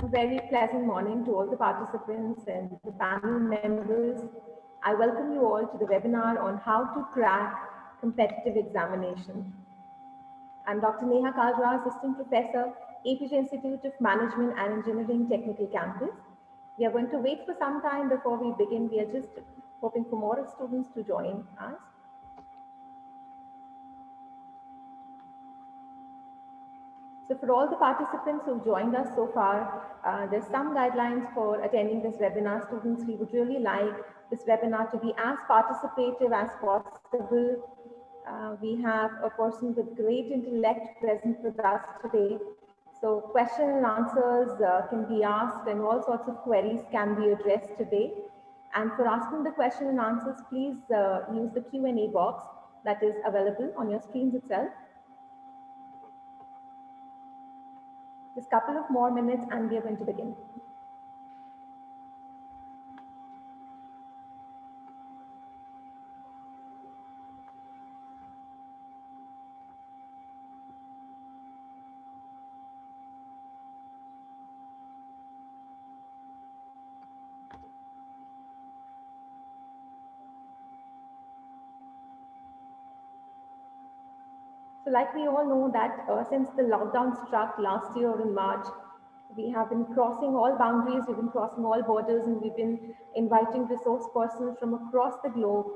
A very pleasant morning to all the participants and the panel members. I welcome you all to the webinar on how to crack competitive examination. I'm Dr. Neha Kalra, Assistant Professor, APJ Institute of Management and Engineering Technical Campus. We are going to wait for some time before we begin. We are just hoping for more students to join us. So for all the participants who've joined us so far, there's some guidelines for attending this webinar. Students, we would really like this webinar to be as participative as possible. We have a person with great intellect present with us today. So question and answers can be asked and all sorts of queries can be addressed today. And for asking the question and answers, please use the Q&A box that is available on your screens itself. Just a couple of more minutes and we are going to begin. So like we all know that since the lockdown struck last year in March, we have been crossing all boundaries, we've been crossing all borders, and we've been inviting resource persons from across the globe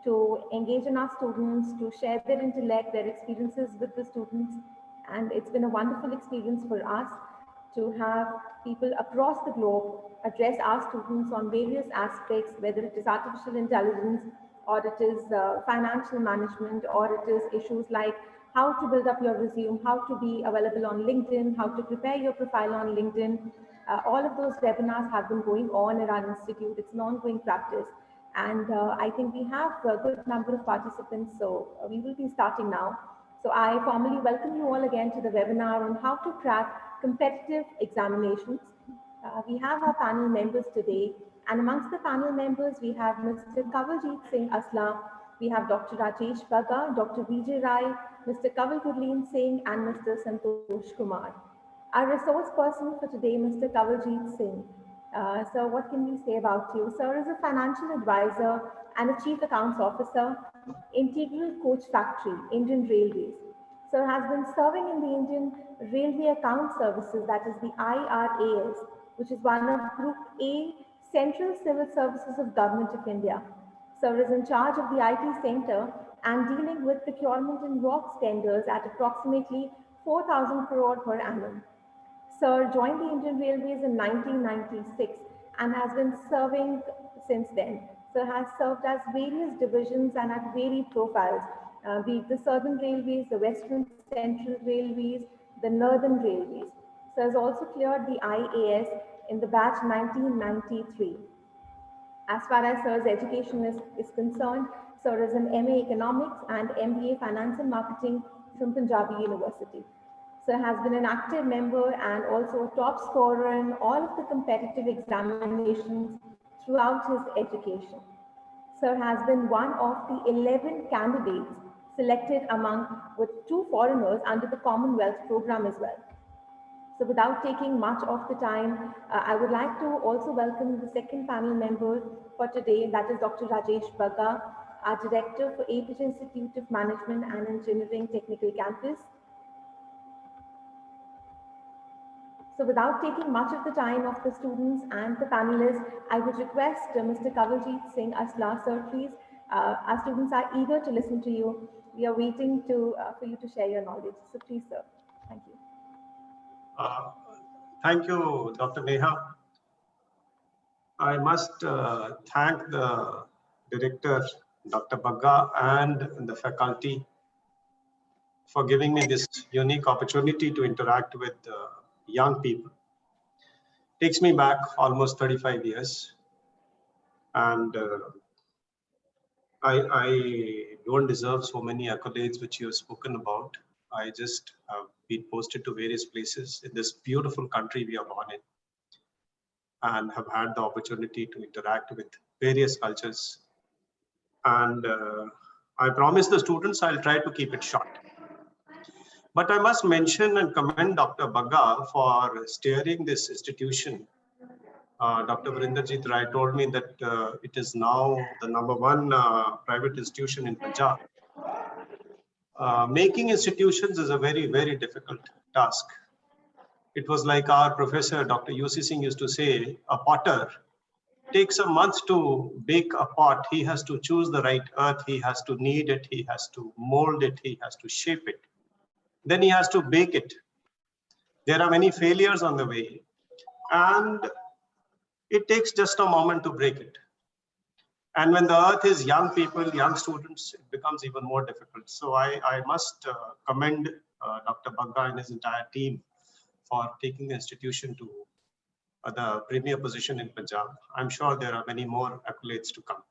to engage in our students, to share their intellect, their experiences with the students. And it's been a wonderful experience for us to have people across the globe address our students on various aspects, whether it is artificial intelligence, or it is financial management, or it is issues like how to build up your resume, how to be available on LinkedIn, how to prepare your profile on LinkedIn. All of those webinars have been going on at our institute. It's an ongoing practice. And I think we have a good number of participants, so we will be starting now. So I formally welcome you all again to the webinar on how to crack competitive examinations. We have our panel members today, and amongst the panel members, we have Mr. Kanwaljit Singh Asla, we have Dr. Rajesh Bagga, Dr. Vijay Rai, Mr. Kanwal Gurleen Singh, and Mr. Santosh Kumar. Our resource person for today, Mr. Kanwaljit Singh. Sir, what can we say about you? Sir is a financial advisor and a chief accounts officer, Integral Coach Factory, Indian Railways. Sir has been serving in the Indian Railway Account Services, that is the IRAS, which is one of Group A Central Civil Services of Government of India. Sir is in charge of the IT Center and dealing with procurement and works tenders at approximately 4,000 crore per annum. Sir joined the Indian Railways in 1996 and has been serving since then. Sir has served as various divisions and at varied profiles, be it the Southern Railways, the Western Central Railways, the Northern Railways. Sir has also cleared the IAS in the batch 1993. As far as Sir's education is concerned, Sir is an MA Economics and MBA Finance and Marketing from Punjabi University. Sir has been an active member and also a top scorer in all of the competitive examinations throughout his education. Sir has been one of the 11 candidates selected with 2 foreigners under the Commonwealth program as well. So without taking much of the time, I would like to also welcome the second panel member for today, that is Dr. Rajesh Bagga, our Director for APJ Institute of Management and Engineering Technical Campus. So without taking much of the time of the students and the panelists, I would request Mr. Kanwaljit Singh Asla, sir, please, our students are eager to listen to you. We are waiting for you to share your knowledge. So please, sir, thank you. Thank you, Dr. Neha. I must thank the director, Dr. Bagga, and the faculty for giving me this unique opportunity to interact with young people. Takes me back almost 35 years. And I don't deserve so many accolades which you have spoken about. I just have been posted to various places in this beautiful country we are born in, and have had the opportunity to interact with various cultures. And I promise the students I'll try to keep it short. But I must mention and commend Dr. Bagga for steering this institution. Dr. Virendrajit Rai told me that it is now the #1 private institution in Punjab. Making institutions is a very, very difficult task. It was like our professor, Dr. UC Singh, used to say, a potter takes a month to bake a pot. He has to choose the right earth. He has to knead it. He has to mold it. He has to shape it. Then he has to bake it. There are many failures on the way. And it takes just a moment to break it. And when the earth is young people, young students, it becomes even more difficult. So I must commend Dr. Bagga and his entire team for taking the institution to the premier position in Punjab. I'm sure there are many more accolades to come.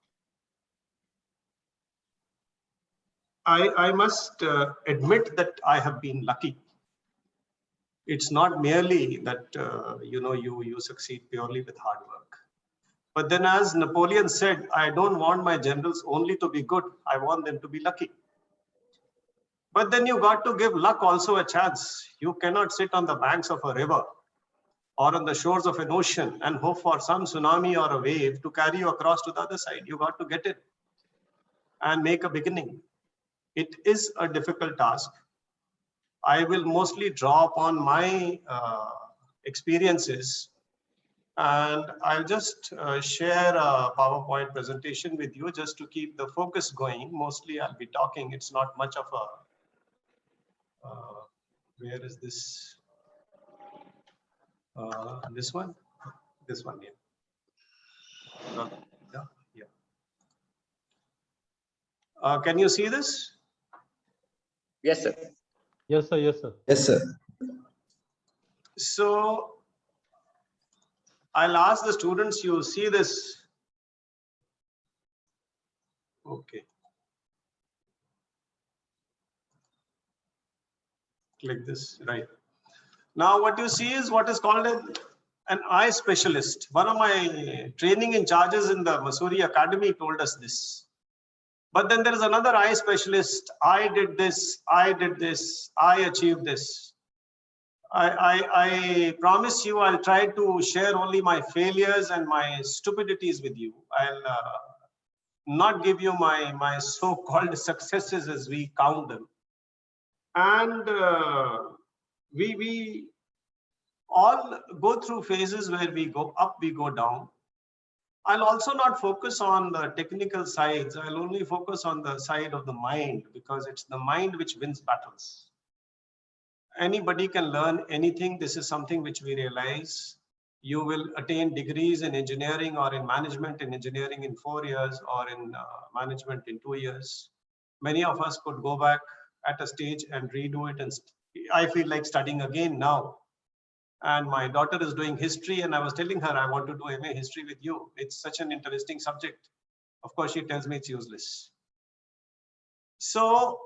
I must admit that I have been lucky. It's not merely that you succeed purely with hard work. But then, as Napoleon said, I don't want my generals only to be good. I want them to be lucky. But then you got to give luck also a chance. You cannot sit on the banks of a river or on the shores of an ocean and hope for some tsunami or a wave to carry you across to the other side. You got to get it and make a beginning. It is a difficult task. I will mostly draw upon my experiences, and I'll just share a PowerPoint presentation with you just to keep the focus going. Mostly I'll be talking. It's not much of a, where is this? This one? This one, yeah. Yeah. Can you see this? Yes, sir. Yes, sir. Yes, sir. Yes, sir. So I'll ask the students, you see this? Okay. Click this, right. Now what you see is what is called an eye specialist. One of my training in charges in the Mussoorie Academy told us this. But then there is another eye specialist. I did this, I did this, I achieved this. I promise you, I'll try to share only my failures and my stupidities with you. I'll not give you my so-called successes as we count them. And we all go through phases where we go up, we go down. I'll also not focus on the technical sides. I'll only focus on the side of the mind, because it's the mind which wins battles. Anybody can learn anything. This is something which we realize. You will attain degrees in engineering or in management in engineering in 4 years, or in management in 2 years. Many of us could go back at a stage and redo it. And I feel like studying again now. And my daughter is doing history, and I was telling her, I want to do MA history with you. It's such an interesting subject. Of course, she tells me it's useless. So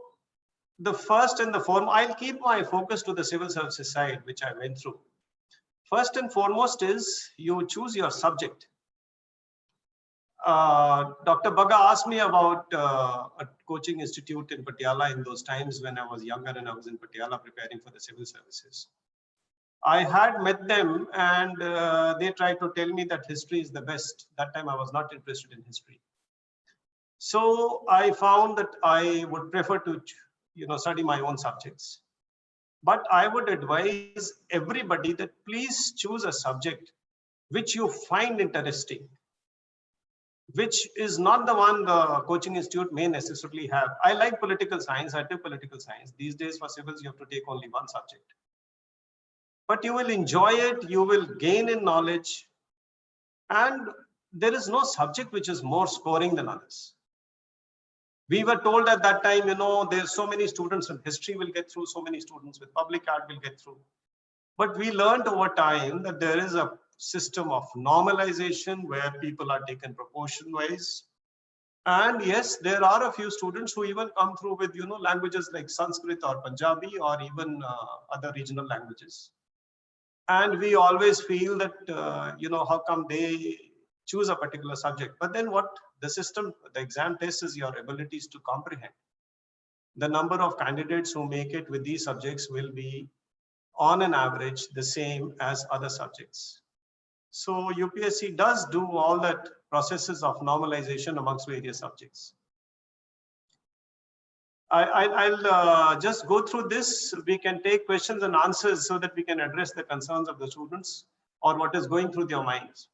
the first and the foremost, I'll keep my focus to the civil services side, which I went through. First and foremost is you choose your subject. Dr. Bagga asked me about a coaching institute in Patiala in those times when I was younger and I was in Patiala preparing for the civil services. I had met them, and they tried to tell me that history is the best. That time I was not interested in history. So I found that I would prefer to study my own subjects. But I would advise everybody that please choose a subject which you find interesting, which is not the one the coaching institute may necessarily have. I like political science. I took political science. These days for civils, you have to take only one subject. But you will enjoy it, you will gain in knowledge, and there is no subject which is more scoring than others. We were told at that time, there's so many students in history will get through, so many students with public art will get through. But we learned over time that there is a system of normalization where people are taken proportion-wise. And yes, there are a few students who even come through with, languages like Sanskrit or Punjabi or even other regional languages. And we always feel that, how come they choose a particular subject? But then what the system, the exam test is your abilities to comprehend. the number of candidates who make it with these subjects will be on an average the same as other subjects. So UPSC does do all that processes of normalization amongst various subjects. I'll just go through this. We can take questions and answers so that we can address the concerns of the students or what is going through their minds.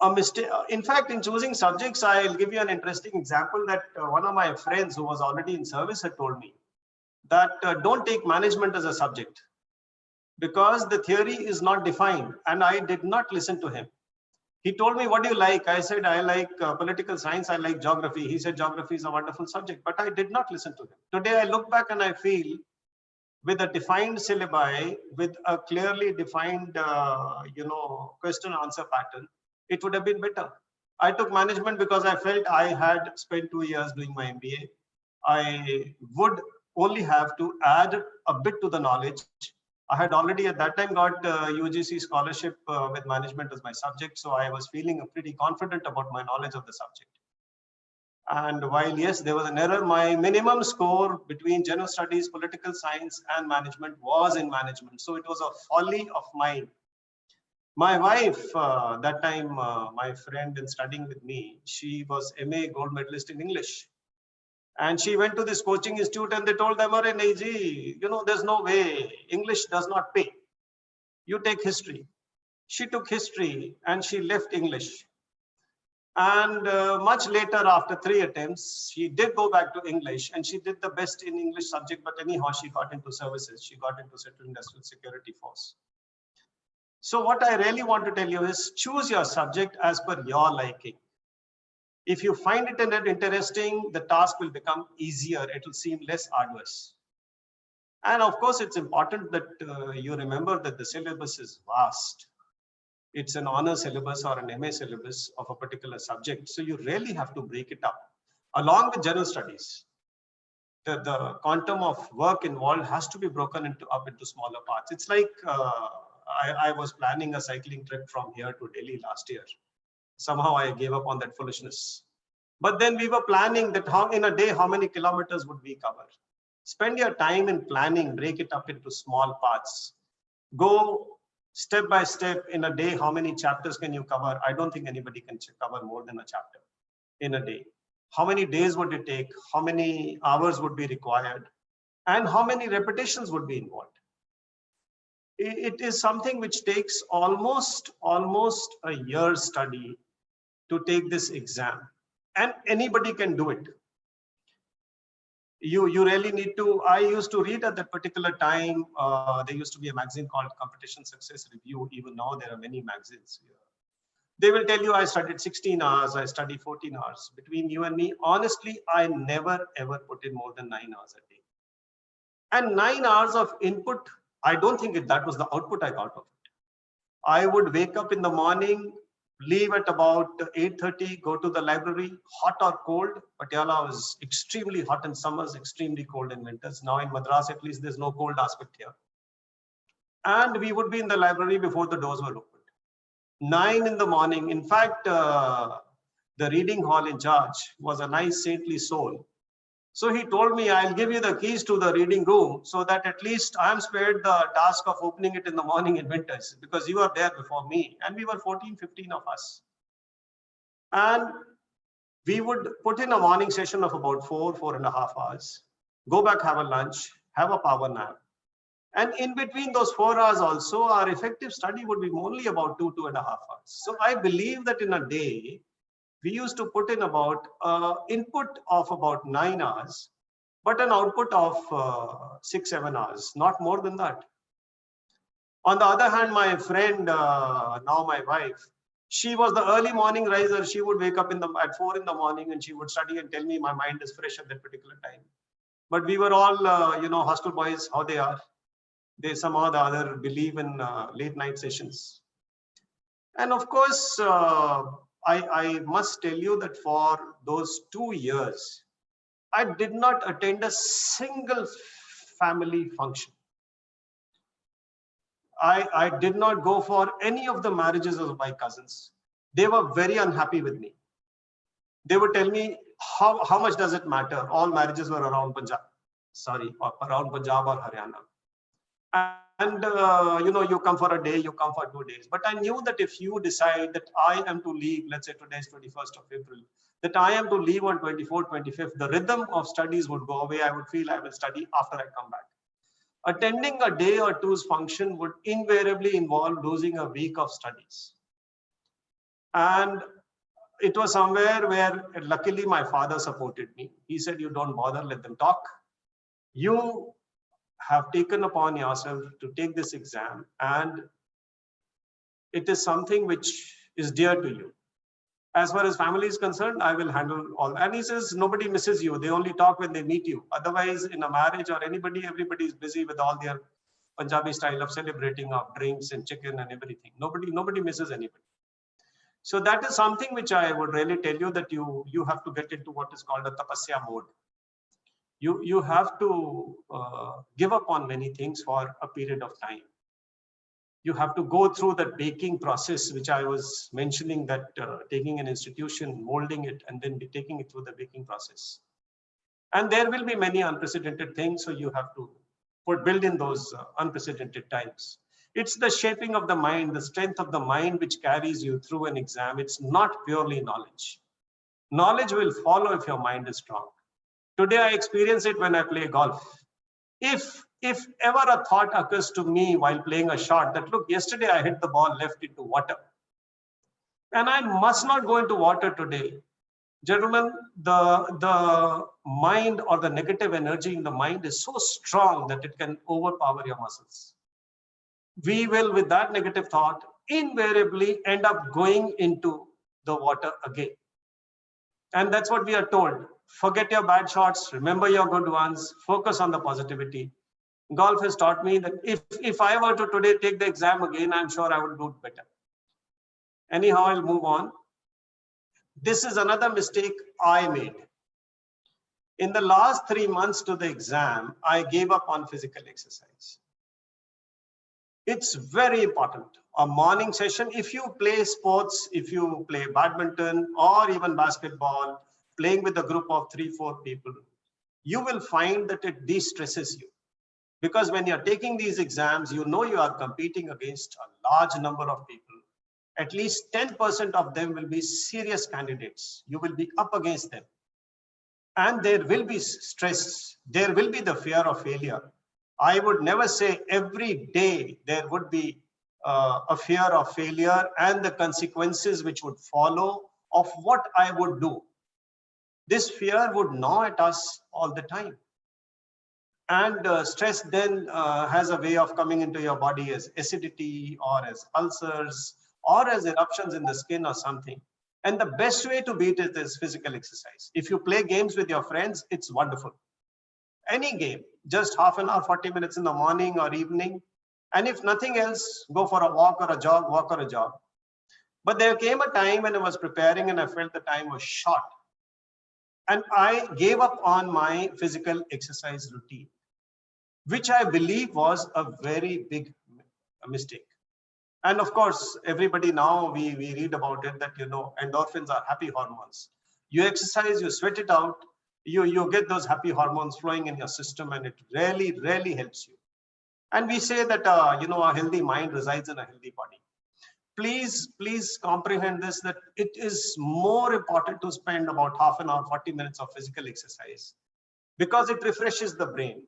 A mistake, in fact, in choosing subjects, I'll give you an interesting example that one of my friends who was already in service had told me that don't take management as a subject because the theory is not defined, and I did not listen to him. He told me, what do you like? I said, I like political science, I like geography. He said, geography is a wonderful subject, but I did not listen to him. Today, I look back and I feel with a defined syllabi, with a clearly defined, question answer pattern, it would have been better. I took management because I felt I had spent 2 years doing my MBA. I would only have to add a bit to the knowledge. I had already at that time got UGC scholarship with management as my subject. So I was feeling pretty confident about my knowledge of the subject. And while yes, there was an error, my minimum score between general studies, political science and management was in management. So it was a folly of mine. My wife, that time, my friend in studying with me, she was MA gold medalist in English. And she went to this coaching institute and they told them, there's no way, English does not pay. You take history. She took history and she left English. And much later, after 3 attempts, she did go back to English and she did the best in English subject, but anyhow, she got into services. She got into Central Industrial Security Force. So what I really want to tell you is choose your subject as per your liking. If you find it interesting, the task will become easier. It will seem less arduous. And of course, it's important that you remember that the syllabus is vast. It's an honor syllabus or an MA syllabus of a particular subject. So you really have to break it up along with general studies. The quantum of work involved has to be broken up into smaller parts. It's like I was planning a cycling trip from here to Delhi last year. Somehow I gave up on that foolishness. But then we were planning that in a day, how many kilometers would we cover? Spend your time in planning, break it up into small parts. Go step by step in a day, how many chapters can you cover? I don't think anybody can cover more than a chapter in a day. How many days would it take? How many hours would be required? And how many repetitions would be involved? It is something which takes almost a year's study to take this exam, and anybody can do it. You really need to. I used to read at that particular time. There used to be a magazine called Competition Success Review. Even now there are many magazines here. They will tell you I studied 16 hours, I studied 14 hours. Between you and me, honestly, I never ever put in more than 9 hours a day. And 9 hours of input, I don't think that was the output I got of it. I would wake up in the morning, leave at about 8:30, go to the library, hot or cold. Patiala was extremely hot in summers, extremely cold in winters. Now in Madras, at least there's no cold aspect here. And we would be in the library before the doors were opened. 9 in the morning. In fact, the reading hall in charge was a nice saintly soul. So he told me, I'll give you the keys to the reading room so that at least I'm spared the task of opening it in the morning in winters because you are there before me. And we were 14, 15 of us. And we would put in a morning session of about 4.5 hours, go back, have a lunch, have a power nap. And in between those 4 hours also, our effective study would be only about 2.5 hours. So I believe that in a day, we used to put in about input of about 9 hours, but an output of 6-7 hours, not more than that. On the other hand, my friend, now my wife, she was the early morning riser. She would wake up at 4 in the morning and she would study and tell me my mind is fresh at that particular time. But we were all, hostel boys, how they are. They somehow or the other believe in late night sessions. And of course, I must tell you that for those 2 years, I did not attend a single family function. I did not go for any of the marriages of my cousins. They were very unhappy with me. they would tell me, how much does it matter? All marriages were around Punjab, around Punjab or Haryana. And you come for a day, you come for 2 days. But I knew that if you decide that I am to leave, let's say today is 21st of April, that I am to leave on 24th, 25th, the rhythm of studies would go away. I would feel I will study after I come back. Attending a day or two's function would invariably involve losing a week of studies. And it was somewhere where luckily my father supported me. He said, you don't bother, let them talk. You have taken upon yourself to take this exam, and it is something which is dear to you. As far as family is concerned, I will handle all. And he says, nobody misses you. They only talk when they meet you. Otherwise, in a marriage or anybody, everybody is busy with all their Punjabi style of celebrating of drinks and chicken and everything. Nobody misses anybody. So that is something which I would really tell you, that you have to get into what is called a tapasya mode. You have to give up on many things for a period of time. You have to go through that baking process, which I was mentioning, that taking an institution, molding it, and then taking it through the baking process. And there will be many unprecedented things, so you have to build in those unprecedented times. It's the shaping of the mind, the strength of the mind, which carries you through an exam. It's not purely knowledge. Knowledge will follow if your mind is strong. Today, I experience it when I play golf. If ever a thought occurs to me while playing a shot that, look, yesterday I hit the ball left into water, and I must not go into water today. Gentlemen, the mind or the negative energy in the mind is so strong that it can overpower your muscles. We will, with that negative thought, invariably end up going into the water again. And that's what we are told. Forget your bad shots, remember your good ones, focus on the positivity. Golf has taught me that if I were to today take the exam again, I'm sure I would do it better. Anyhow, I'll move on. This is another mistake I made. In the last 3 months to the exam, I gave up on physical exercise. It's very important. A morning session, if you play sports, if you play badminton or even basketball, playing with a group of 3-4 people, you will find that it de-stresses you. Because when you're taking these exams, you know you are competing against a large number of people. At least 10% of them will be serious candidates. You will be up against them. And there will be stress. There will be the fear of failure. I would never say every day there would be a fear of failure and the consequences which would follow of what I would do. This fear would gnaw at us all the time. And stress then has a way of coming into your body as acidity or as ulcers or as eruptions in the skin or something. And the best way to beat it is physical exercise. If you play games with your friends, it's wonderful. Any game, just half an hour, 40 minutes in the morning or evening. And if nothing else, go for a walk or a jog, walk or a jog. But there came a time when I was preparing and I felt the time was short. And I gave up on my physical exercise routine, which I believe was a very big mistake. And of course, everybody now, we read about it that, endorphins are happy hormones. You exercise, you sweat it out, you get those happy hormones flowing in your system, and it really helps you. And we say that, a healthy mind resides in a healthy body. Please comprehend this, that it is more important to spend about half an hour, 40 minutes of physical exercise, because it refreshes the brain.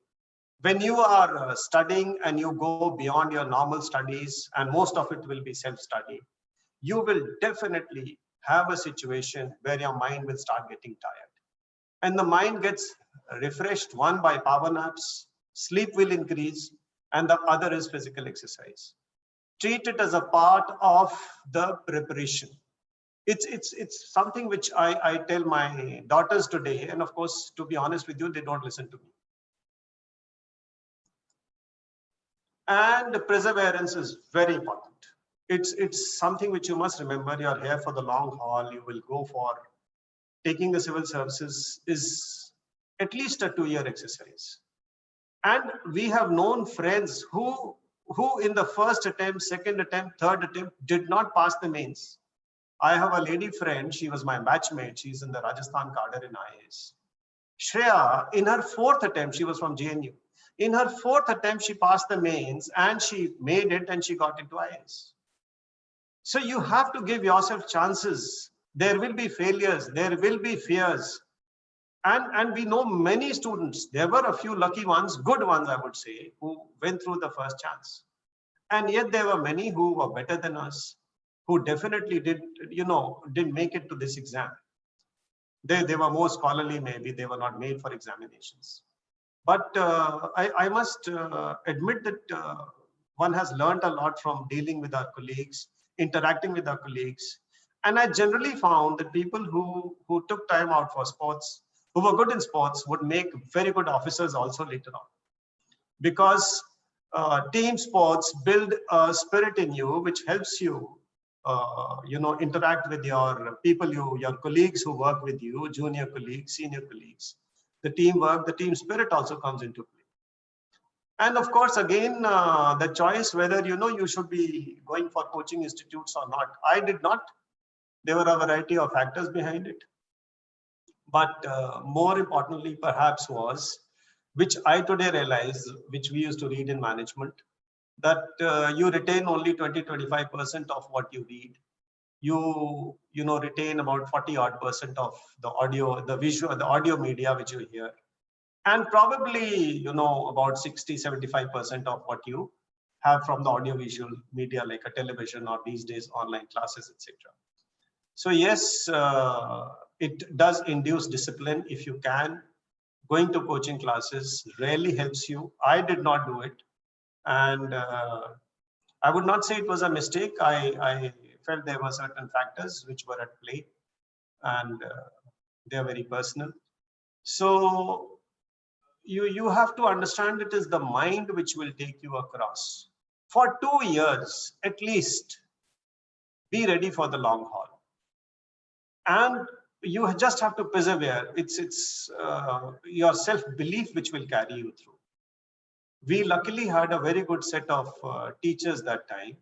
When you are studying and you go beyond your normal studies, and most of it will be self-study, you will definitely have a situation where your mind will start getting tired. And the mind gets refreshed, one by power naps, sleep will increase, and the other is physical exercise. Treat it as a part of the preparation. It's something which I tell my daughters today, and of course, to be honest with you, they don't listen to me. And perseverance is very important. It's something which you must remember. You're here for the long haul. You will go for taking the civil services is at least a 2-year exercise. And we have known friends who in the first attempt, second attempt, third attempt did not pass the mains. I have a lady friend, she was my batchmate, she's in the Rajasthan cadre in IAS. Shreya, in her 4th attempt, she was from JNU. In her 4th attempt, she passed the mains and she made it and she got into IAS. So you have to give yourself chances. There will be failures, there will be fears. And we know many students, there were a few lucky ones, good ones, I would say, who went through the first chance. And yet there were many who were better than us, who definitely didn't make it to this exam. They were more scholarly, maybe they were not made for examinations. But I must admit that one has learned a lot from dealing with our colleagues, interacting with our colleagues. And I generally found that people who took time out for sports, who were good in sports, would make very good officers also later on. Because team sports build a spirit in you, which helps you interact with your people, your colleagues who work with you, junior colleagues, senior colleagues. The teamwork, the team spirit also comes into play. And of course, again, the choice whether you should be going for coaching institutes or not. I did not. There were a variety of factors behind it. But more importantly, perhaps, was, which I today realize, which we used to read in management, that you retain only 20-25% of what you read. You retain about 40-odd% of the audio, the visual, the audio media which you hear, and probably about 60-75% of what you have from the audio visual media, like a television or these days online classes, etc. So yes, it does induce discipline if you can. Going to coaching classes really helps you. I did not do it. And I would not say it was a mistake. I felt there were certain factors which were at play, and they are very personal. So you have to understand it is the mind which will take you across. For 2 years, at least, be ready for the long haul. And you just have to persevere. It's your self-belief which will carry you through. We luckily had a very good set of teachers that time.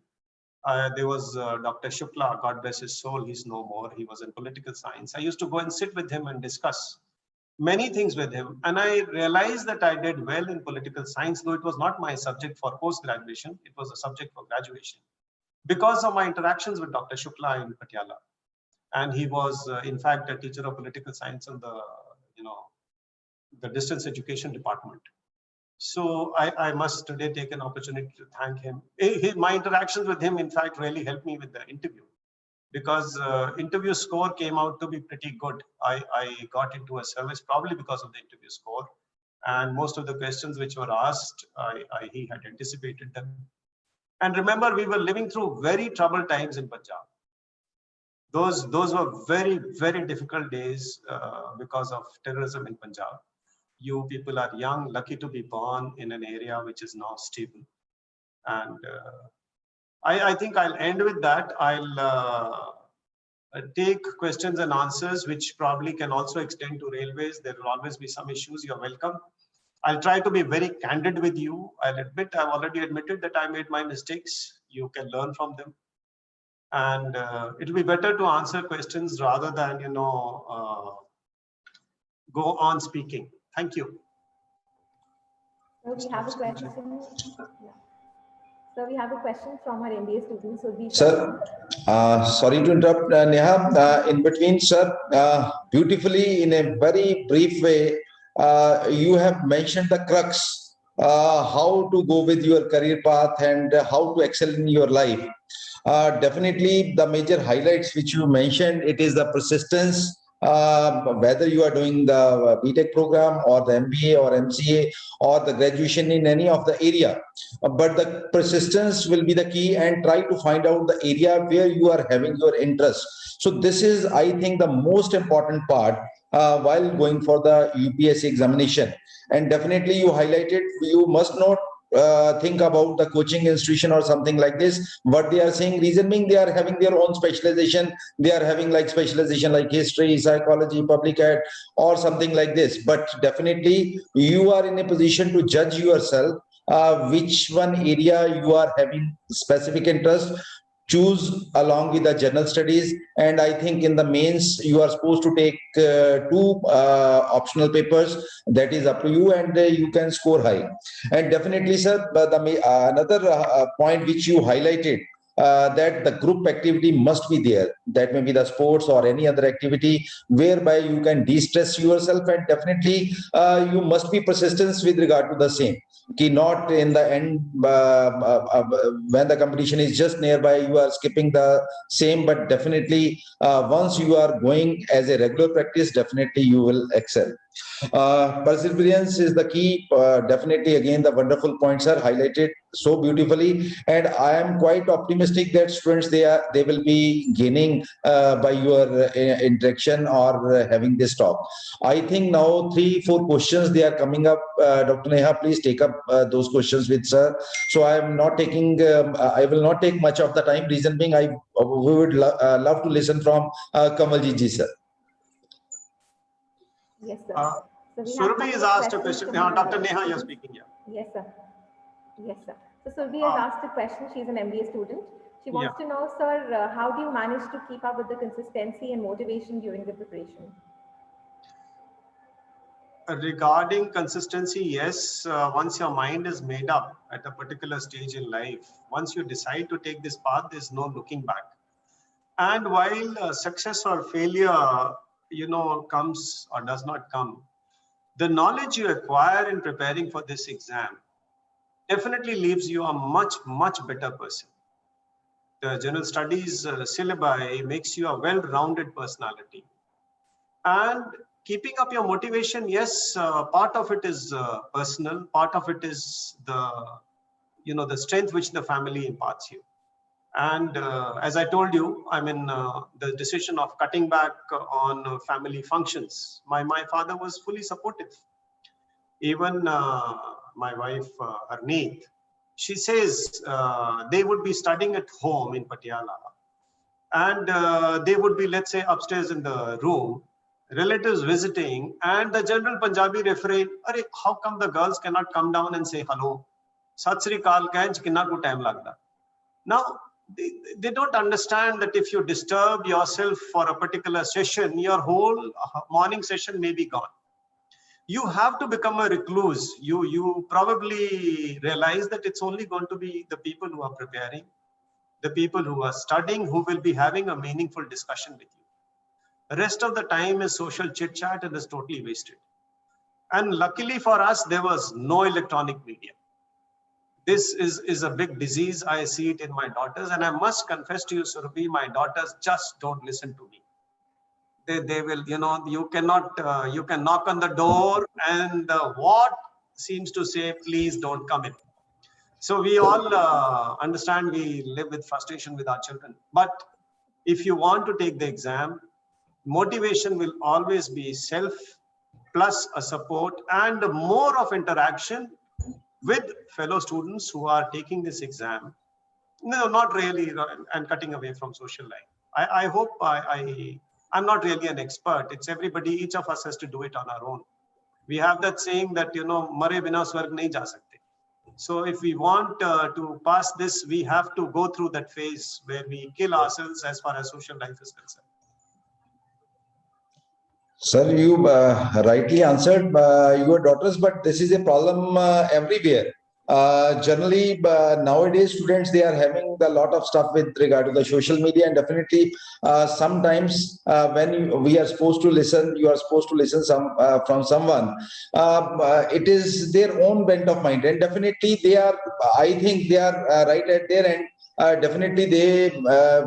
There was Dr. Shukla, God bless his soul, he's no more. He was in political science. I used to go and sit with him and discuss many things with him. And I realized that I did well in political science, though it was not my subject for post-graduation. It was a subject for graduation, because of my interactions with Dr. Shukla in Patiala. And he was, in fact, a teacher of political science in the distance education department. So I must today take an opportunity to thank him. My interactions with him, in fact, really helped me with the interview, because interview score came out to be pretty good. I got into a service probably because of the interview score. And most of the questions which were asked, he had anticipated them. And remember, we were living through very troubled times in Punjab. Those were very, very difficult days because of terrorism in Punjab. You people are young, lucky to be born in an area which is now stable. And I think I'll end with that. I'll take questions and answers, which probably can also extend to railways. There will always be some issues. You're welcome. I'll try to be very candid with you. I've already admitted that I made my mistakes. You can learn from them. And it'll be better to answer questions rather than, go on speaking. Thank you. So we have a question. So we have a question from our MBA students. So sir, sorry to interrupt, Neha. In between, sir, beautifully in a very brief way, you have mentioned the crux, how to go with your career path and how to excel in your life. Definitely, the major highlights which you mentioned, it is the persistence. Whether you are doing the BTech program or the MBA or MCA or the graduation in any of the area, but the persistence will be the key, and try to find out the area where you are having your interest. So this is, I think, the most important part while going for the UPSC examination. And definitely you highlighted, you must not think about the coaching institution or something like this. What they are saying, reason being, they are having their own specialization. They are having like specialization like history, psychology, public health, or something like this. But definitely you are in a position to judge yourself which one area you are having specific interest. choose along with the general studies. And I think in the mains, you are supposed to take two optional papers. That is up to you, and you can score high. And definitely, sir, but another point which you highlighted, that the group activity must be there. That may be the sports or any other activity whereby you can de-stress yourself, and definitely you must be persistent with regard to the same. Not in the end, when the competition is just nearby, you are skipping the same. But definitely, once you are going as a regular practice, definitely you will excel. Perseverance is the key. Definitely, again, the wonderful points are highlighted so beautifully, and I am quite optimistic that students they will be gaining by your interaction or having this talk. I think now 3-4 questions they are coming up. Dr. Neha, please take up those questions with sir. So I am not taking. I will not take much of the time. Reason being, we would love to listen from Kamalji ji sir. Yes, sir. So we have Surabhi has asked a question. from Dr. Neha, you're speaking. Yeah. Yes, sir. Yes, sir. So Surabhi has asked a question. She's an MBA student. She wants to know, sir, how do you manage to keep up with the consistency and motivation during the preparation? Regarding consistency, yes, once your mind is made up at a particular stage in life, once you decide to take this path, there's no looking back. And while success or failure, comes or does not come, the knowledge you acquire in preparing for this exam definitely leaves you a much, much better person. The general studies syllabi makes you a well-rounded personality. And keeping up your motivation, yes, part of it is personal, part of it is the strength which the family imparts you. And as I told you, I mean, the decision of cutting back on family functions, my father was fully supportive. Even my wife, Harneet, she says they would be studying at home in Patiala. And they would be, let's say, upstairs in the room, relatives visiting, and the general Punjabi refrain, how come the girls cannot come down and say hello? Sat Sri Akal kahin kinna ko time lagda. Now, they don't understand that if you disturb yourself for a particular session, your whole morning session may be gone. You have to become a recluse. You probably realize that it's only going to be the people who are preparing, the people who are studying, who will be having a meaningful discussion with you. The rest of the time is social chit chat and is totally wasted. And luckily for us, there was no electronic media. This is a big disease. I see it in my daughters, and I must confess to you, Surabhi, my daughters just don't listen to me. They will, you cannot, you can knock on the door and what seems to say, please don't come in. So we all understand we live with frustration with our children. But if you want to take the exam, motivation will always be self plus a support and more of interaction with fellow students who are taking this exam. No, not really, and cutting away from social life. I hope I'm not really an expert. It's everybody, each of us has to do it on our own. We have that saying that, mare bina swarg nahi ja sakte. So if we want to pass this, we have to go through that phase where we kill ourselves as far as social life is concerned. Sir, you rightly answered your daughters, but this is a problem everywhere. Generally, nowadays students, they are having a lot of stuff with regard to the social media, and definitely sometimes when we are supposed to listen, you are supposed to listen from someone. It is their own bent of mind, and definitely they are. I think they are right at their end. Definitely they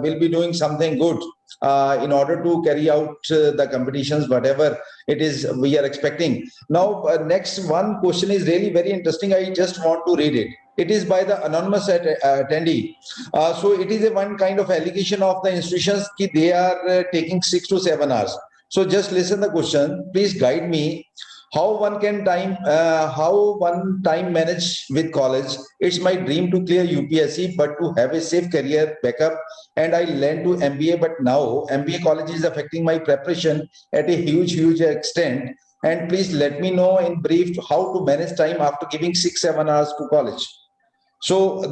will be doing something good in order to carry out the competitions, whatever it is we are expecting. Now, next one question is really very interesting. I just want to read it. It is by the anonymous attendee. So it is a one kind of allegation of the institutions that they are taking 6 to 7 hours. So just listen the question. Please guide me. How one time manage with college. It's my dream to clear UPSC, but to have a safe career backup. And I learned to MBA, but now MBA college is affecting my preparation at a huge extent. And please let me know in brief how to manage time after giving 6-7 hours to college. So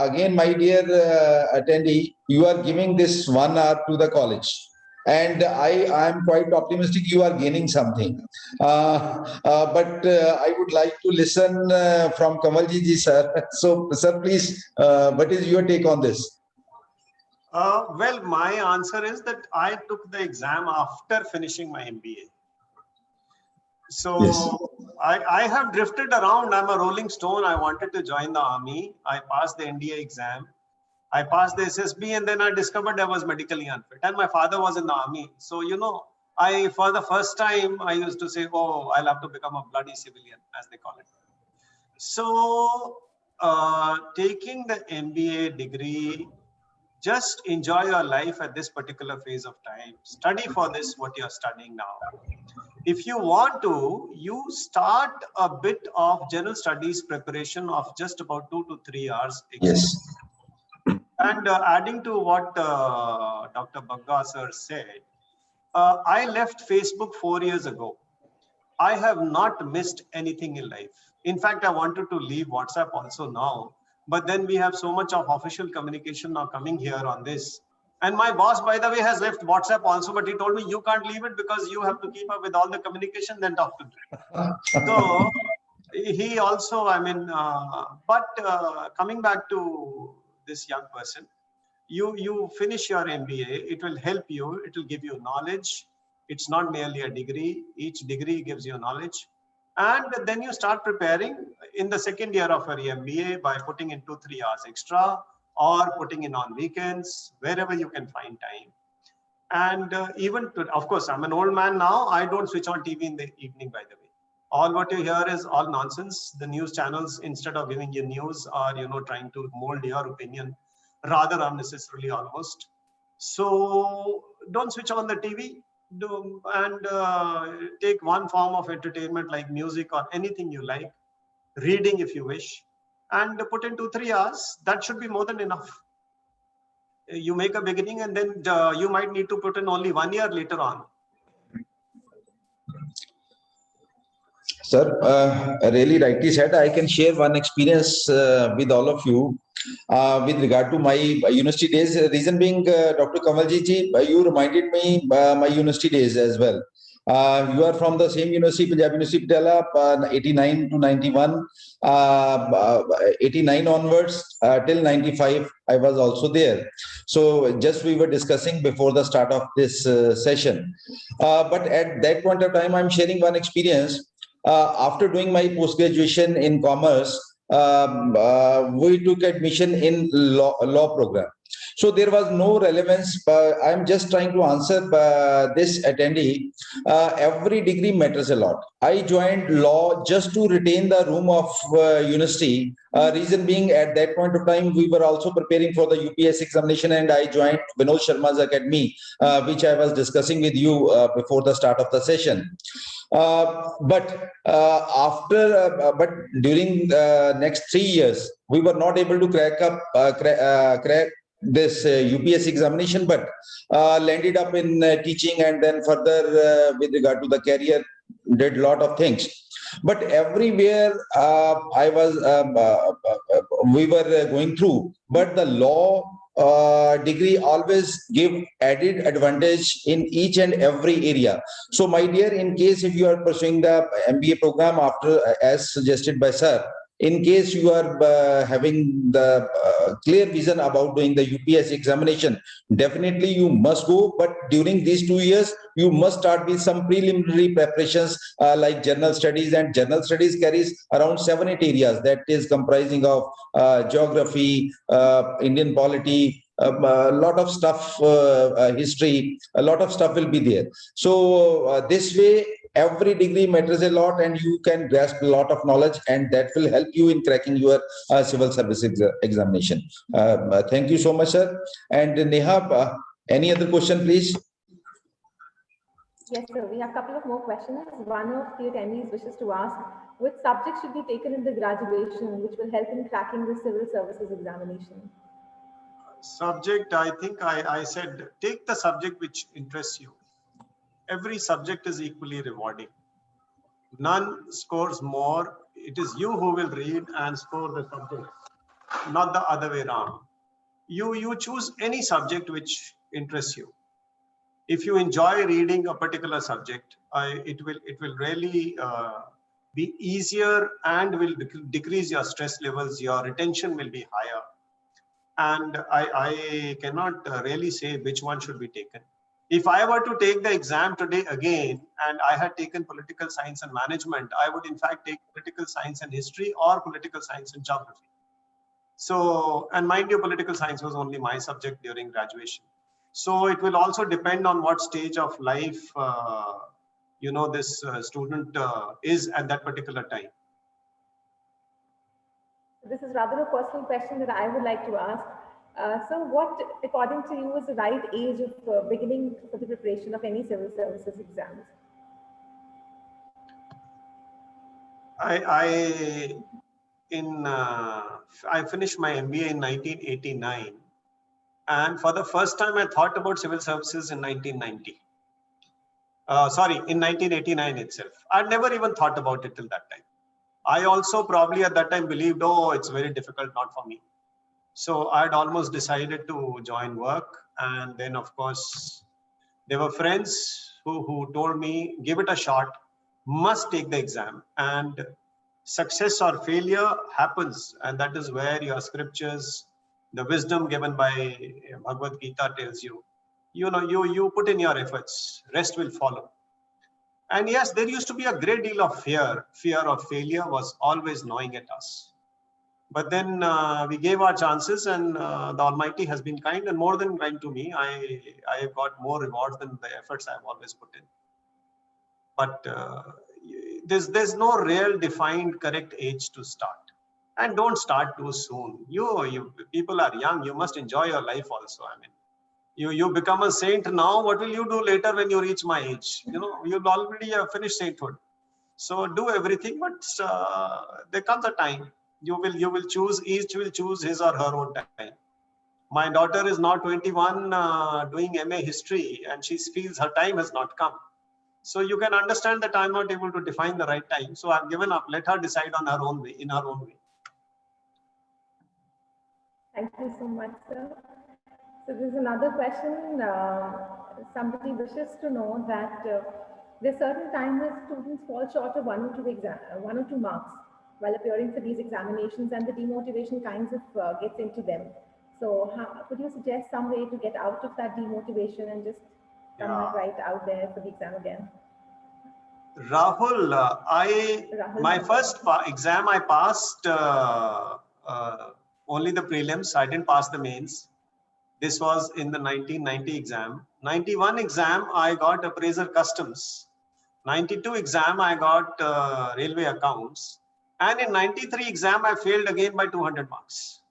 again, my dear attendee, you are giving this 1 hour to the college. And I am quite optimistic you are gaining something. But I would like to listen from Kamalji ji, sir. So, sir, please, what is your take on this? Well, my answer is that I took the exam after finishing my MBA. So Yes. I have drifted around. I'm a rolling stone. I wanted to join the army. I passed the NDA exam. I passed the SSB, and then I discovered I was medically unfit. And my father was in the army. So, you know, for the first time, I used to say, oh, I'll have to become a bloody civilian, as they call it. So taking the MBA degree, just enjoy your life at this particular phase of time. Study for this, what you're studying now. If you want to, you start a bit of general studies preparation of just about 2 to 3 hours extra. Yes. And adding to what Dr. Bagga sir said, I left Facebook 4 years ago. I have not missed anything in life. In fact, I wanted to leave WhatsApp also now, but then we have so much of official communication now coming here on this. And my boss, by the way, has left WhatsApp also, but he told me you can't leave it because you have to keep up with all the communication, then talk to me. So he also, I mean, coming back to this young person, you finish your MBA, it will help you, it will give you knowledge. It's not merely a degree. Each degree gives you knowledge. And then you start preparing in the second year of your MBA by putting in 2 to 3 hours extra or putting in on weekends, wherever you can find time. And even to, of course, I'm an old man now. I don't switch on TV in the evening, by the way. All what you hear is all nonsense. The news channels, instead of giving you news, are, you know, trying to mold your opinion rather unnecessarily almost. So don't switch on the TV. Take one form of entertainment like music or anything you like, reading if you wish, and put in 2 to 3 hours. That should be more than enough. You make a beginning, and then you might need to put in only 1 year later on. Sir, really rightly said. I can share one experience with all of you with regard to my university days. Reason being, Dr. Kamalji ji, you reminded me my university days as well. You are from the same university, Punjab University Patala, 89 to 91, 89 onwards till 95. I was also there. So just we were discussing before the start of this session. But at that point of time, I'm sharing one experience. After doing my post-graduation in commerce, we took admission in law program. So there was no relevance. I'm just trying to answer this attendee. Every degree matters a lot. I joined law just to retain the room of university. Reason being, at that point of time, we were also preparing for the UPS examination, and I joined Vinod Sharma's academy, which I was discussing with you before the start of the session. But during the next 3 years, we were not able to crack this UPS examination, but landed up in teaching, and then further with regard to the career, did a lot of things. But everywhere we were going through, but the law degree always give added advantage in each and every area. So my dear, in case if you are pursuing the MBA program after, as suggested by sir, in case you are having the clear vision about doing the UPS examination, definitely you must go. But during these 2 years, you must start with some preliminary preparations like general studies, and general studies carries around 7-8 areas, that is comprising of geography, Indian polity, a lot of stuff, history, a lot of stuff will be there. So this way, every degree matters a lot, and you can grasp a lot of knowledge, and that will help you in cracking your civil service examination. Thank you so much, sir. And Neha, any other question, please? Yes, sir. We have a couple of more questions. One of the attendees wishes to ask, which subject should be taken in the graduation, which will help in cracking the civil services examination? Subject, I think I said, take the subject which interests you. Every subject is equally rewarding. None scores more. It is you who will read and score the subject. not the other way around. You choose any subject which interests you. If you enjoy reading a particular subject, it will really be easier and will decrease your stress levels. Your retention will be higher. And I cannot really say which one should be taken. If I were to take the exam today again, and I had taken political science and management, I would in fact take political science and history or political science and geography. So, and mind you, political science was only my subject during graduation. So it will also depend on what stage of life, this student is at that particular time. This is rather a personal question that I would like to ask. So what, according to you, is the right age of beginning for the preparation of any civil services exams? I finished my MBA in 1989. And for the first time, I thought about civil services in 1990. In 1989 itself. I'd never even thought about it till that time. I also probably at that time believed, oh, it's very difficult, not for me. So I'd almost decided to join work. And then, of course, there were friends who told me, give it a shot, must take the exam. And success or failure happens. And that is where your scriptures, the wisdom given by Bhagavad Gita tells you, you put in your efforts, rest will follow. And yes, there used to be a great deal of fear. Fear of failure was always gnawing at us. But then we gave our chances, and the Almighty has been kind and more than kind to me. I have got more rewards than the efforts I've always put in. But there's no real defined correct age to start. And don't start too soon. You people are young. You must enjoy your life also. I mean, you become a saint now. What will you do later when you reach my age? You'll already have finished sainthood. So do everything, but there comes a time you will choose. Each will choose his or her own time. My daughter is now 21, doing MA history, and she feels her time has not come. So you can understand that I'm not able to define the right time. So I've given up. Let her decide on her own way, in her own way. Thank you so much, sir. So there's another question. Somebody wishes to know that there's certain time where students fall short of one or two marks while appearing for these examinations, and the demotivation kinds of gets into them. So could you suggest some way to get out of that demotivation and just come right out there for the exam again? Rahul, my first exam I passed only the prelims. I didn't pass the mains. This was in the 1990 exam. 91 exam, I got appraiser customs. 92 exam, I got railway accounts. And in 93 exam, I failed again by 200 marks.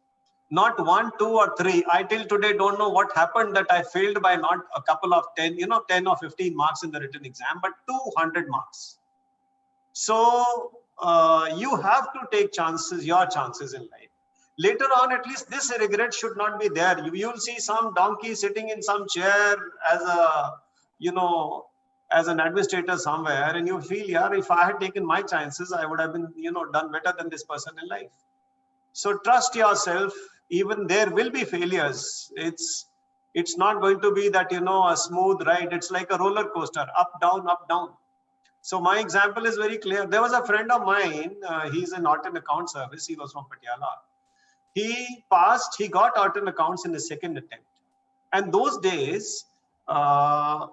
Not 1, 2 or 3. I till today don't know what happened that I failed by not a couple of 10 or 15 marks in the written exam, but 200 marks. So you have to take your chances in life. Later on, at least this regret should not be there. You'll see some donkey sitting in some chair as an administrator somewhere, and you feel, yeah, if I had taken my chances, I would have been, done better than this person in life. So trust yourself. Even there will be failures. It's not going to be that, a smooth ride. It's like a roller coaster, up, down, up, down. So my example is very clear. There was a friend of mine. He's in art and account service. He was from Patiala. He got art and accounts in his second attempt. And those days, I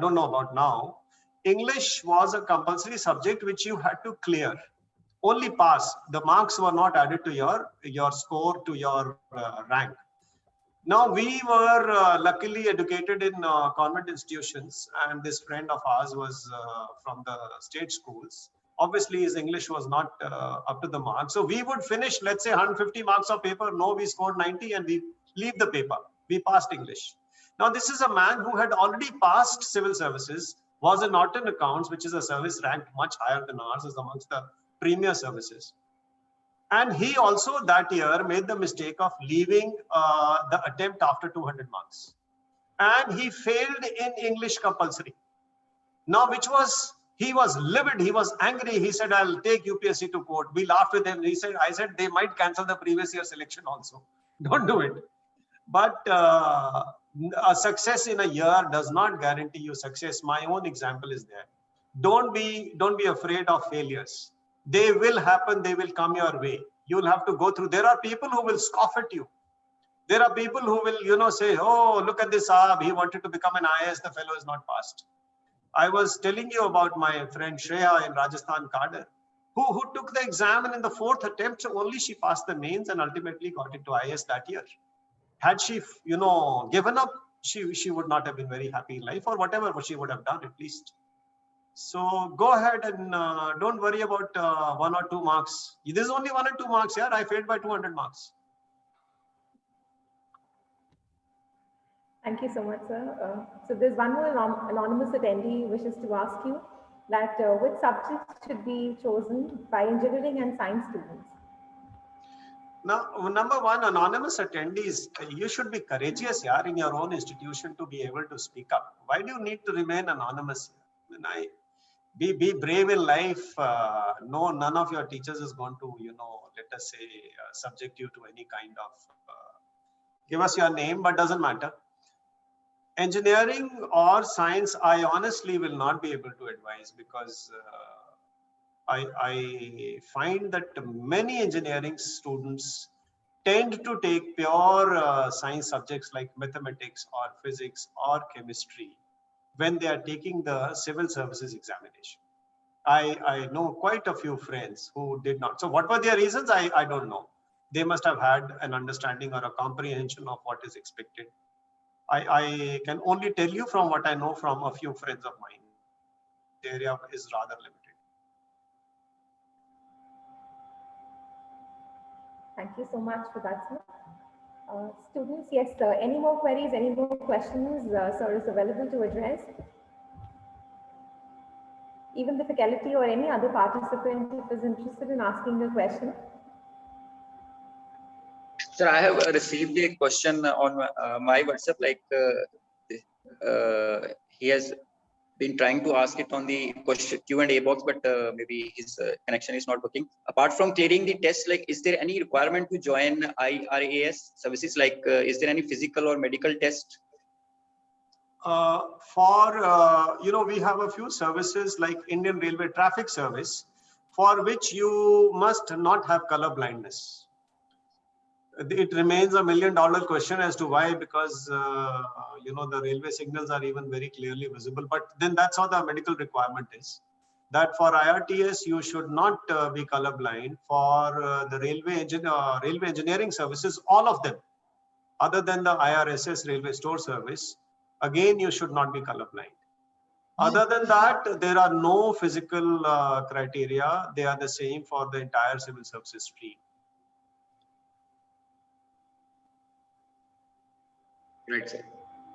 don't know about now, English was a compulsory subject which you had to clear. Only pass. The marks were not added to your score, to your rank. Now, we were luckily educated in convent institutions, and this friend of ours was from the state schools. Obviously, his English was not up to the mark. So we would finish, let's say, 150 marks of paper. No, we scored 90 and we leave the paper. We passed English. Now, this is a man who had already passed civil services, was in art and accounts, which is a service ranked much higher than ours, is amongst the premier services. And he also that year made the mistake of leaving the attempt after 200 marks. And he failed in English compulsory. Now, which was He was livid. He was angry. He said, I'll take UPSC to court. We laughed with him. He said, I said, they might cancel the previous year selection also. Don't do it. But a success in a year does not guarantee you success. My own example is there. Don't be afraid of failures. They will happen. They will come your way. You'll have to go through. There are people who will scoff at you. There are people who will, say, oh, look at this Saab. He wanted to become an IAS. The fellow is not passed. I was telling you about my friend Shreya in Rajasthan Cadre, who took the exam, and in the 4th attempt, only she passed the mains and ultimately got into IAS that year. Had she, given up, she would not have been very happy in life, or whatever she would have done at least. So go ahead and don't worry about 1 or 2 marks. This is only 1 or 2 marks. Yeah, I failed by 200 marks. Thank you so much, sir. So there's one more anonymous attendee wishes to ask you that which subjects should be chosen by engineering and science students? Now, number one, anonymous attendees, you should be courageous in your own institution to be able to speak up. Why do you need to remain anonymous? Be brave in life. No, none of your teachers is going to, let us say, subject you to any kind of, give us your name, but doesn't matter. Engineering or science, I honestly will not be able to advise, because I find that many engineering students tend to take pure science subjects like mathematics or physics or chemistry when they are taking the civil services examination. I know quite a few friends who did not. So what were their reasons? I don't know. They must have had an understanding or a comprehension of what is expected. I can only tell you from what I know from a few friends of mine. The area is rather limited. Thank you so much for that, sir. Students, yes, sir. Any more queries, any more questions, sir is available to address. Even the faculty or any other participant if is interested in asking a question. Sir, I have received a question on my WhatsApp. Like he has been trying to ask it on the question Q&A box, but maybe his connection is not working. Apart from clearing the test, like, is there any requirement to join IRAS services? Like, is there any physical or medical test? We have a few services like Indian Railway Traffic Service, for which you must not have color blindness. It remains $1 million question as to why, because the railway signals are even very clearly visible. But then that's how the medical requirement is. That for IRTS you should not be colorblind. For the railway engineering services, all of them, other than the IRSS Railway Store Service, again you should not be colorblind. Other than that, there are no physical criteria. They are the same for the entire civil services stream. Right, sir.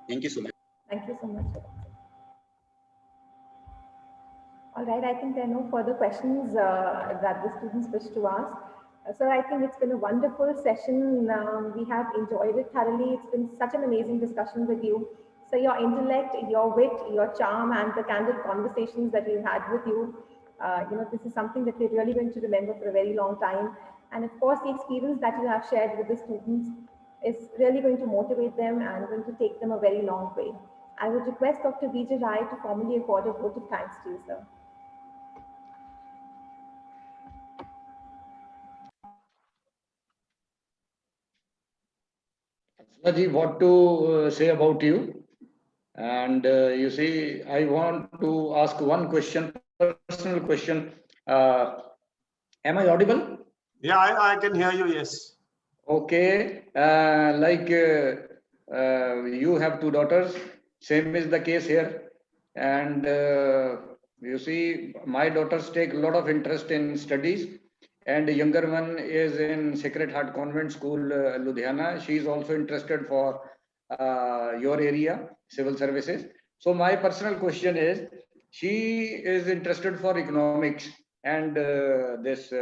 Thank you so much. Thank you so much. All right, I think there are no further questions that the students wish to ask. Sir, I think it's been a wonderful session. We have enjoyed it thoroughly. It's been such an amazing discussion with you. So your intellect, your wit, your charm, and the candid conversations that we've had with you, this is something that we're really going to remember for a very long time. And of course, the experience that you have shared with the students is really going to motivate them and going to take them a very long way. I would request Dr. Vijay Rai to formally accord a vote of thanks to you, sir. Ji, what to say about you? And you see, I want to ask one question, personal question. Am I audible? Yeah, I can hear you, yes. Okay, you have 2 daughters, same is the case here. And you see, my daughters take a lot of interest in studies, and the younger one is in Sacred Heart Convent School, Ludhiana. She is also interested for your area, civil services. So my personal question is, she is interested for economics and this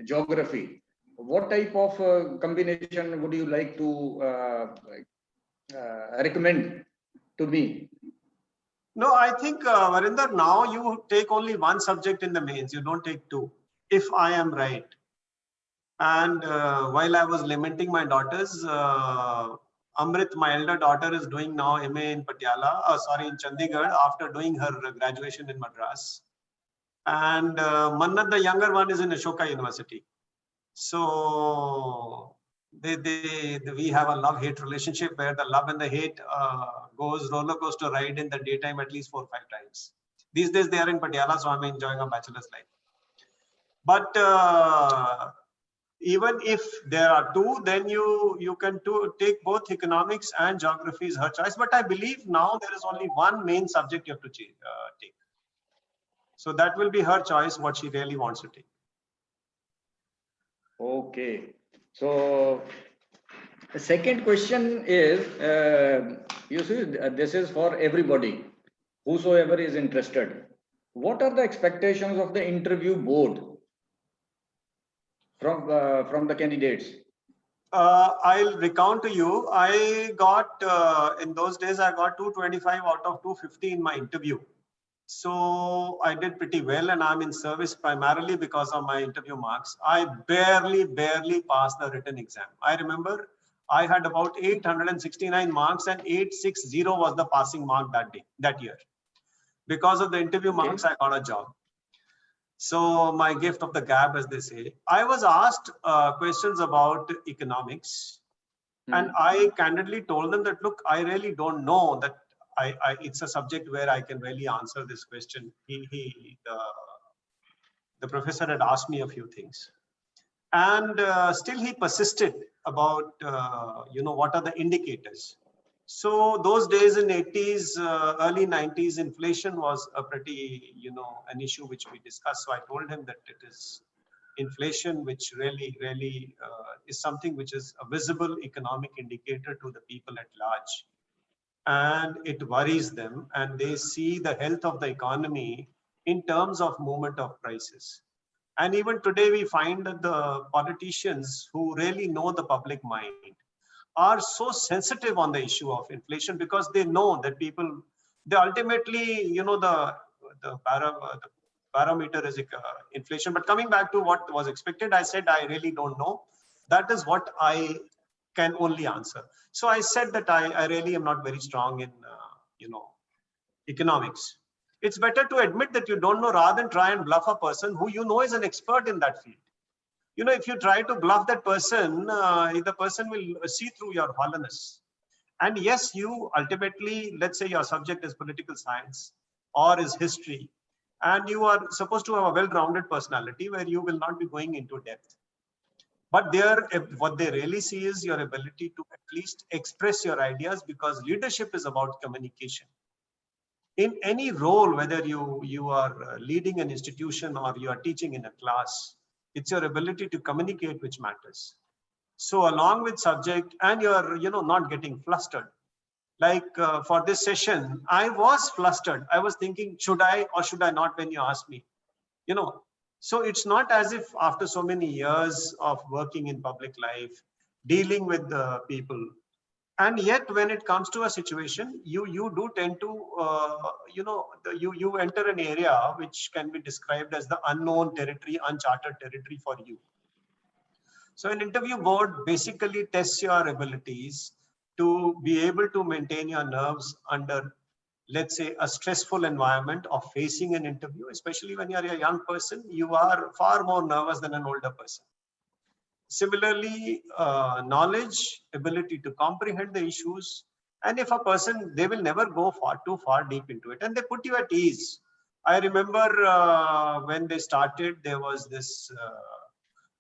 geography. What type of combination would you like to recommend to me? No, I think, Varinder, now you take only one subject in the mains. You don't take two, if I am right. And while I was lamenting my daughters, Amrit, my elder daughter, is doing now MA in Patiala, in Chandigarh, after doing her graduation in Madras. And Mannat, the younger one, is in Ashoka University. So we have a love-hate relationship where the love and the hate goes roller coaster ride in the daytime at least 4 or 5 times. These days they are in Patiala, so I'm enjoying a bachelor's life. But even if there are two, then you can take both economics and geography is her choice. But I believe now there is only one main subject you have to take. So that will be her choice, what she really wants to take. Okay. So the second question is, you see, this is for everybody, whosoever is interested. What are the expectations of the interview board from the candidates? I'll recount to you. I got, in those days, I got 225 out of 250 in my interview. So I did pretty well, and I'm in service primarily because of my interview marks. I barely passed the written exam. I remember I had about 869 marks and 860 was the passing mark that year. Because of the interview marks, I got a job. So my gift of the gab, as they say. I was asked questions about economics, and I candidly told them that, look, I really don't know that it's a subject where I can really answer this question. The professor had asked me a few things, and still he persisted about what are the indicators. So those days in 80s, early 90s, inflation was a pretty, an issue which we discussed. So I told him that it is inflation, which really is something which is a visible economic indicator to the people at large. And it worries them, and they see the health of the economy in terms of movement of prices. And even today, we find that the politicians who really know the public mind are so sensitive on the issue of inflation because they know that people, they ultimately, the parameter is inflation. But coming back to what was expected, I said, I really don't know. That is what I can only answer. So I said that I really am not very strong in, economics. It's better to admit that you don't know rather than try and bluff a person who you know is an expert in that field. If you try to bluff that person, the person will see through your hollowness. And yes, you ultimately, let's say your subject is political science or is history, and you are supposed to have a well-rounded personality where you will not be going into depth. But what they really see is your ability to at least express your ideas, because leadership is about communication. In any role, whether you are leading an institution or you are teaching in a class, it's your ability to communicate which matters. So along with subject, and you're not getting flustered. Like for this session, I was flustered. I was thinking, should I or should I not, when you asked me, So it's not as if after so many years of working in public life, dealing with the people, and yet when it comes to a situation, you do tend to, you enter an area which can be described as the unknown territory, uncharted territory for you. So an interview board basically tests your abilities to be able to maintain your nerves under, let's say, a stressful environment of facing an interview. Especially when you're a young person, you are far more nervous than an older person. Similarly, knowledge, ability to comprehend the issues, and if a person, they will never go too far deep into it, and they put you at ease. I remember when they started, there was this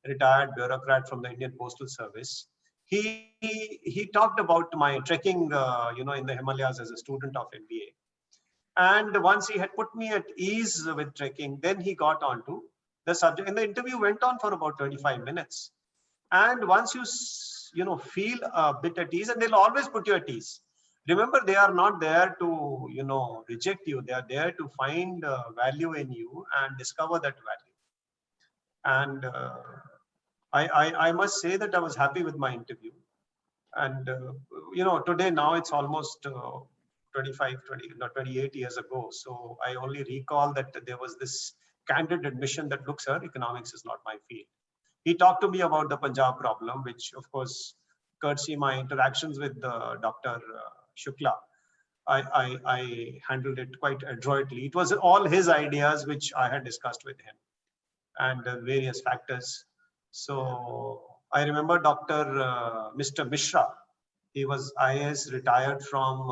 retired bureaucrat from the Indian Postal Service. He talked about my trekking, in the Himalayas as a student of MBA. And once he had put me at ease with trekking, then he got onto the subject. And the interview went on for about 25 minutes. And once you feel a bit at ease, and they'll always put you at ease. Remember, they are not there to reject you. They are there to find value in you and discover that value. And I must say that I was happy with my interview. And today now it's almost 28 years ago. So I only recall that there was this candid admission that, look, sir, economics is not my field. He talked to me about the Punjab problem, which of course, courtesy my interactions with Dr. Shukla, I handled it quite adroitly. It was all his ideas, which I had discussed with him, and various factors. So I remember Mr. Mishra. He was IAS, retired from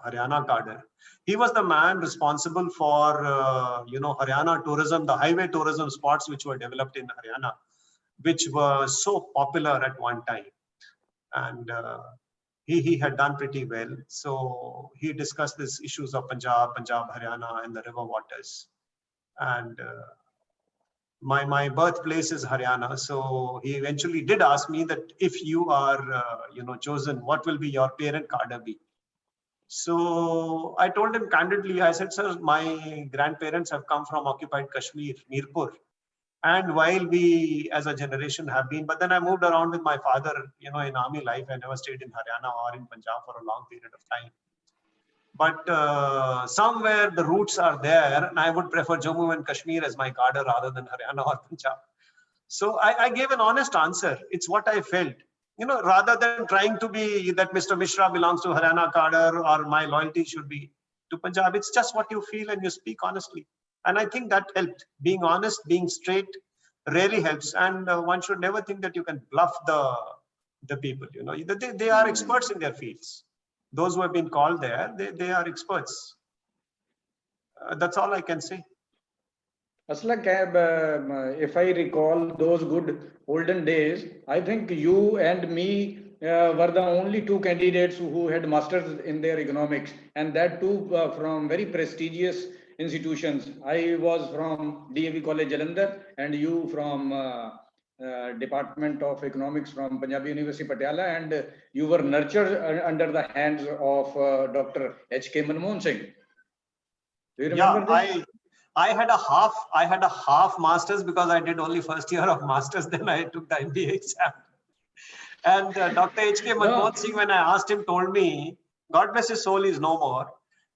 Haryana cadre. He was the man responsible for Haryana tourism, the highway tourism spots which were developed in Haryana, which were so popular at one time. And he had done pretty well. So he discussed these issues of Punjab, Haryana, and the river waters. And my birthplace is Haryana. So he eventually did ask me that if you are, chosen, what will be your parent cadre be? So I told him candidly, I said, sir, my grandparents have come from occupied Kashmir, Mirpur. And while we as a generation have been, but then I moved around with my father, in army life. I never stayed in Haryana or in Punjab for a long period of time. But somewhere the roots are there, and I would prefer Jammu and Kashmir as my cadre rather than Haryana or Punjab. So I gave an honest answer. It's what I felt, rather than trying to be that Mr. Mishra belongs to Haryana cadre or my loyalty should be to Punjab. It's just what you feel and you speak honestly. And I think that helped. Being honest, being straight really helps. And one should never think that you can bluff the people. They are experts in their fields. Those who have been called there, they are experts. That's all I can say. Aslak, if I recall those good olden days, I think you and me were the only two candidates who had masters in their economics, and that too from very prestigious institutions. I was from DAV College Jalandhar, and you from Department of Economics from Punjab University Patiala, and you were nurtured under the hands of Dr. H.K. Manmohan Singh. Do you remember this? I had a half master's because I did only first year of master's. Then I took the MBA exam. And Dr. H.K. Manmohan Singh, when I asked him, told me, God bless his soul, he's no more.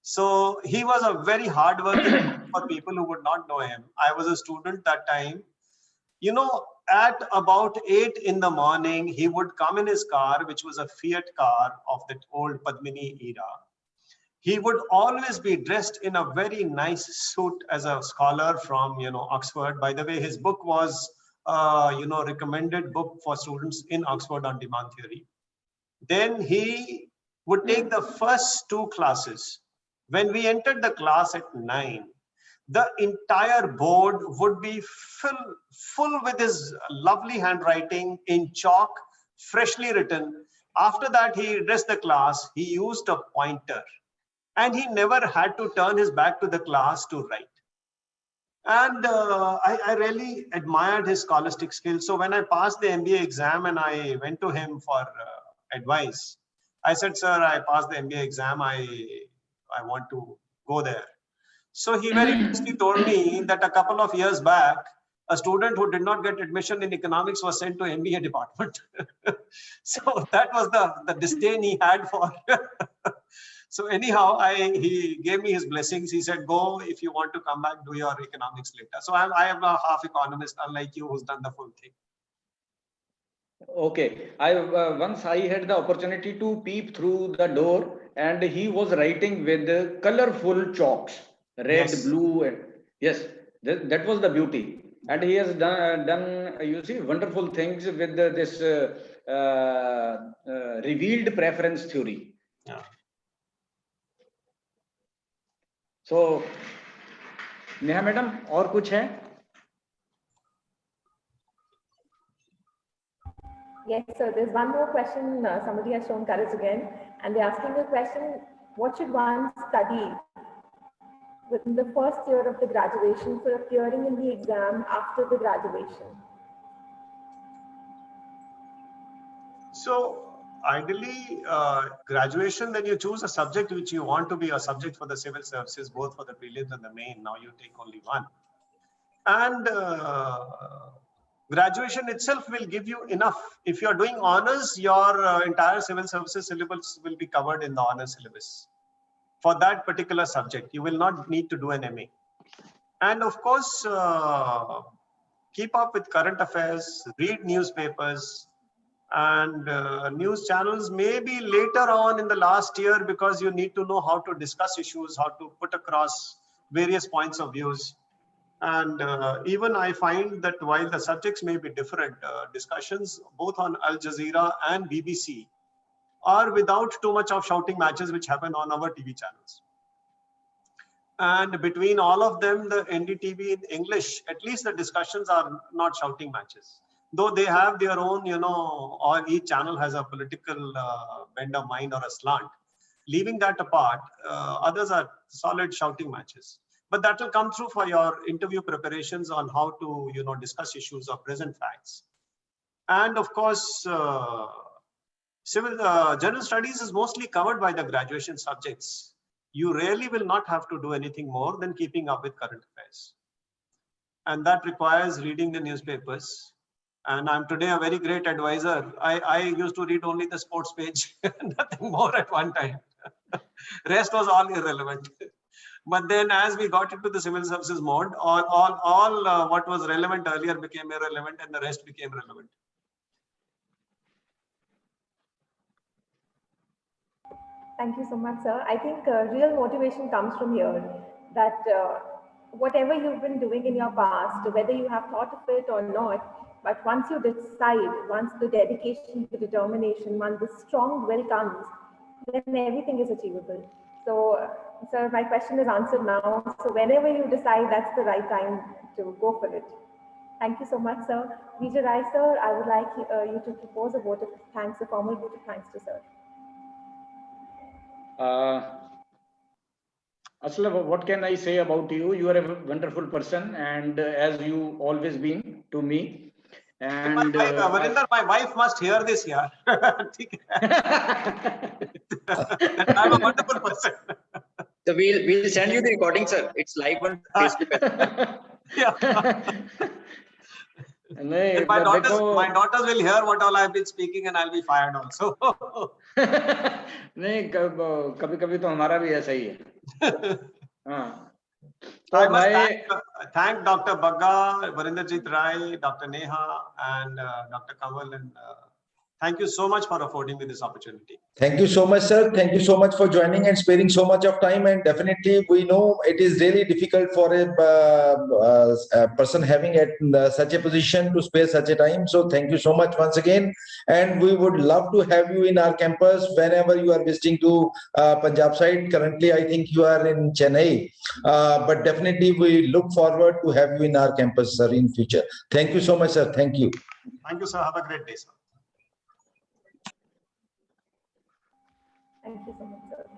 So he was a very hardworking for people who would not know him. I was a student that time. At about 8 in the morning, he would come in his car, which was a Fiat car of that old Padmini era. He would always be dressed in a very nice suit as a scholar from, Oxford. By the way, his book was, recommended book for students in Oxford on demand theory. Then he would take the first 2 classes. When we entered the class at 9, the entire board would be full with his lovely handwriting in chalk, freshly written. After that, he addressed the class. He used a pointer, and he never had to turn his back to the class to write. And I really admired his scholastic skills. So when I passed the MBA exam and I went to him for advice, I said, sir, I passed the MBA exam. I want to go there. So he very nicely told me that a couple of years back, a student who did not get admission in economics was sent to MBA department. So that was the disdain he had for. So anyhow, he gave me his blessings. He said, go, if you want to come back, do your economics later. So I am a half economist, unlike you, who's done the full thing. Okay. Once I had the opportunity to peep through the door, and he was writing with colorful chalks, red, Yes. blue, and yes, that was the beauty. And he has done you see, wonderful things with this revealed preference theory. Yeah. So, Neha madam, और कुछ है? Yes, sir. There's one more question. Somebody has shown courage again, and they're asking the question: what should one study within the first year of the graduation for appearing in the exam after the graduation? So ideally, graduation, then you choose a subject which you want to be a subject for the civil services, both for the prelims and the main. Now you take only one. And graduation itself will give you enough. If you are doing honors, your entire civil services syllabus will be covered in the honors syllabus. for that particular subject. You will not need to do an MA. And of course, keep up with current affairs, read newspapers and news channels, maybe later on in the last year, because you need to know how to discuss issues, how to put across various points of views. And even I find that while the subjects may be different, discussions both on Al Jazeera and BBC are without too much of shouting matches which happen on our TV channels. And between all of them, the NDTV in English, at least the discussions are not shouting matches. Though they have their own, or each channel has a political bend of mind or a slant. Leaving that apart, others are solid shouting matches. But that will come through for your interview preparations on how to, discuss issues of present facts. And of course, general studies is mostly covered by the graduation subjects. You really will not have to do anything more than keeping up with current affairs. And that requires reading the newspapers. And I'm today a very great advisor. I used to read only the sports page, nothing more at one time. Rest was all irrelevant. But then as we got into the civil services mode, all what was relevant earlier became irrelevant and the rest became relevant. Thank you so much, sir. I think real motivation comes from here, that whatever you've been doing in your past, whether you have thought of it or not, but once you decide, once the dedication, the determination, once the strong will comes, then everything is achievable. So, sir, my question is answered now. So whenever you decide, that's the right time to go for it. Thank you so much, sir. Vijay Rai, sir, I would like you to propose a vote of thanks, a formal vote of thanks to sir. Aslam, what can I say about you? You are a wonderful person, and as you always been to me. And Varinder, my wife must hear this, yeah. I'm a wonderful person. So we'll send you the recording, sir. It's live on Facebook. Yeah. And my daughters will hear what all I've been speaking, and I'll be fired also. नहीं कभी-कभी तो हमारा भी ऐसा ही है. हाँ. So I must thank Dr. Bagga, Varinderjit Rai, Dr. Neha, and Dr. Kamal, and thank you so much for affording me this opportunity. Thank you so much, sir. Thank you so much for joining and sparing so much of time. And definitely, we know it is really difficult for a person having at such a position to spare such a time. So thank you so much once again. And we would love to have you in our campus whenever you are visiting to Punjab side. Currently, I think you are in Chennai. But definitely, we look forward to have you in our campus, sir, in future. Thank you so much, sir. Thank you. Thank you, sir. Have a great day, sir. Thank you so much.